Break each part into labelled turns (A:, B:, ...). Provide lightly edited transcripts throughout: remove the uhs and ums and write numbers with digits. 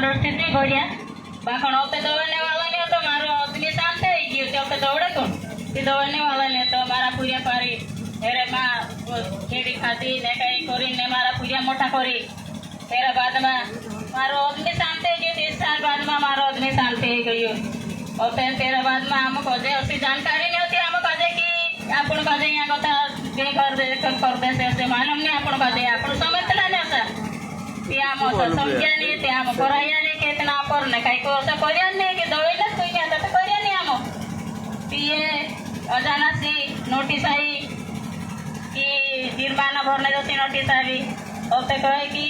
A: परिस्थिति बढ़िया बाखण होते दौड़ने वाला नहीं तो मारो आदमी शांत है ये तो दौड़े कौन कि दौड़ने वाला नहीं तो मारा पूजा पारी तेरे माँ खेड़ी खाती ने कहीं कोरी ने मारा पूजा मोटा कोरी तेरा बाद में मारो आदमी शांत है जो 30 साल बाद में मारो आदमी शांत है गई और तेरा बाद में हमको जे उसकी जानकारी नहीं होती हमको जे कि आपण का जे यहाँ कथा जे कर दे से मालूम नहीं आपण का जे आपण समझला नहीं असा ते हम समझ्या नहीं ते हम कराया नहीं कितना पर ने काही को असं करिया नहीं कि दौड़ेला कोई नहीं आता तो करिया नहीं हम ये अजाना सी नोटिस आई कि जुर्माना भरने जैसी नोटिस आई और ते कहे कि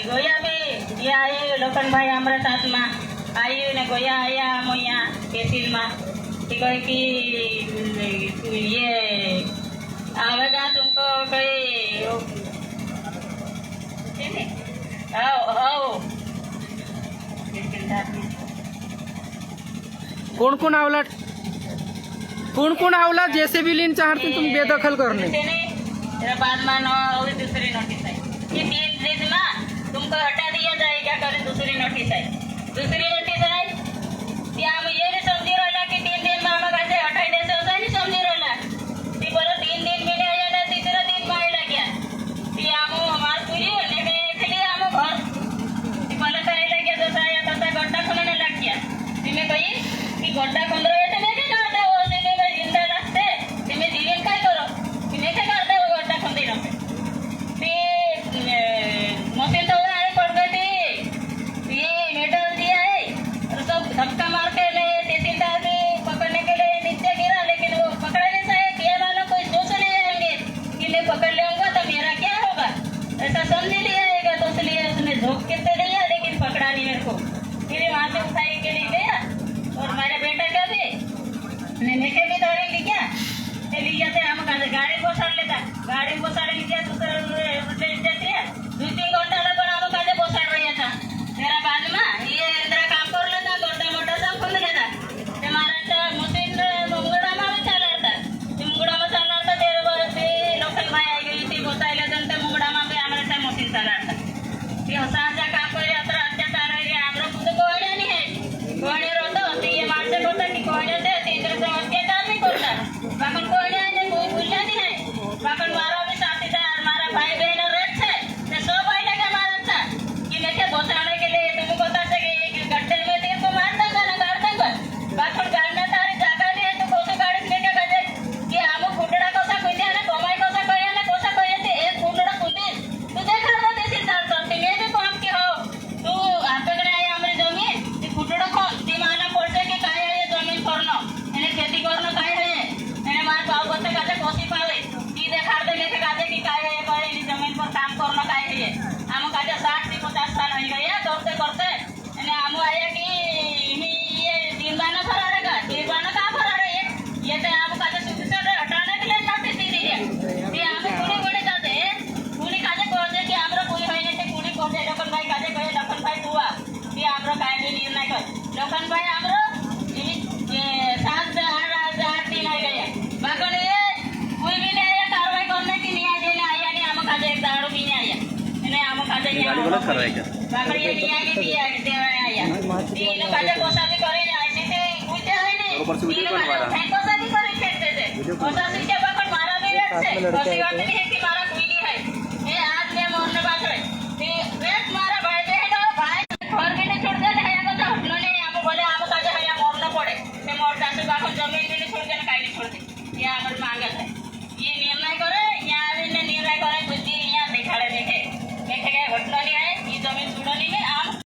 A: गोया भी ये आए लोकन भाई हमारे साथ में आई ने गोया आया हम यहाँ केसिल में कहे कि ये आवेगा तुमको कोई
B: कौन आवला जैसे भी लीन चाहते तुम बेदखल करने
A: बाद में दूसरी नोटिस आई कि 3 दिन में तुमको हटा दिया जाएगा कर दूसरी नोटिस आई हम ये नहीं समझी रहा कि 3 दिन में हम कैसे हटाई दे से नहीं समझी रहा कि बोलो 3 दिन में नहीं आया ना तीसरा दिन में आया गया कि हम हमार पूरी होने में इसलिए हम घर कि बोले तो आया गया तो आया तो गड्ढा खोलने लग गया कि मैं कही कि गड्ढा खोल रहे थे नहीं करते वो नहीं मैं जिंदा लगते कि मैं जीवन क्या करो कि नहीं करते वो गड्ढा खोल देना मशीन तो आए पड़ गई थी ये मेटल दिया है और सब धक्का मार के ले तहसीलदार भी पकड़ने के लिए नीचे गिरा लेकिन वो पकड़ने से ये वाला कोई सोच नहीं आएंगे कि मैं पकड़ लूंगा तो मेरा क्या होगा ऐसा समझ नहीं आएगा तो इसलिए उसने झोंक के तो दिया लेकिन पकड़ा नहीं मेरे को फिर वहाँ से उठाई के लिए गया और मेरा बेटा का भी मेरे भी दौड़े ले गया से हम गाड़ी को साड़ लेता गाड़ी को साड़ लिया दूसरे जाती है 2-3 घंटा लगा हम काजे पोसाड़ रही था मेरा बाद में ये इंद्रा काम कर लेता गोटा मोटा सब खोल लेता हमारा मशीन मुंगड़ा में चला था मुंगड़ा में चला था तेरे बसे लोकल भाई आई गई थी बोसाइले जनते मुंगड़ा में भी हमारे से मशीन चला था ये हसाजा काम कर यात्रा अत्याचार है हमरा खुद कोहड़े नहीं है कोहड़े रोता होती ये मार से बोलता कि कोहड़े से तीसरे से अत्याचार नहीं करता बाकन कोहड़े ने कोई भूलना नहीं है बाकन मारा भी साथीदार हमारा भाई बहन रेट है ते सब आइले के मारा था कि लेके बोसाने के लिए तुमको बता सके कि गड्ढे में तेरे को मार देगा ना गाड़ देगा बाकन गाड़ना तारी जगह नहीं है तो कोसे गाड़ी लेके गए कि हम फुटड़ा कोसा कोई ना कमाई कोसा कोई ना कोसा कोई थे एक फुटड़ा कुंदी तू देख रहा देसी साल करते मैं भी काम के हो तू आपे गए हमारी जमीन ती फुटड़ा कौन ती माना पड़से के काय है ये जमीन करनो एने खेती करनो काय है एने मार बाप बच्चे काजे कोसी पावे ती देखा दे लेके काजे की काय है पर इन जमीन पर काम करनो काय है हम काजे 60 से 50 साल हो गए करते करते एने हम आया कि ये जुर्माना भराएगा जुर्माना का भराए ये तो हम काजे सुध से हटाने के लिए नोटिस दे दिया ये हम पूरी बड़े जाते पूरी काजे कोजे कि हमरा कोई होई नहीं पूरी कोजे लोकन भाई काजे कहे लोकन भाई दुआ ये हमरा काय भी निर्णय कर लोकन भाई हमरा ये 7-8 दिन आ गया बाकन ये कोई भी नहीं आया कार्रवाई करने की न्याय देने आया नहीं हम काजे एक दारू पीने आया इन्हें हम काजे बाकन ये न्याय नहीं दिया देवा आया तीन काजे कोसा भी करे नहीं ऐसे थे पूछते है नहीं तीन काजे कोसा भी करे फेंकते थे कोसा से के बाकन मारा भी रेट से कोसी बात नहीं है कि मारा कोई नहीं है ये आज मैं मोरने बात है कि रेट मारा भाई बहन और भाई घर भी नहीं छोड़ दे है तो हटलो नहीं हम बोले हम काजे है मोरना पड़े मैं मोर जाते बाकन जमीन भी नहीं छोड़ देना काई नहीं छोड़ दे ये हमर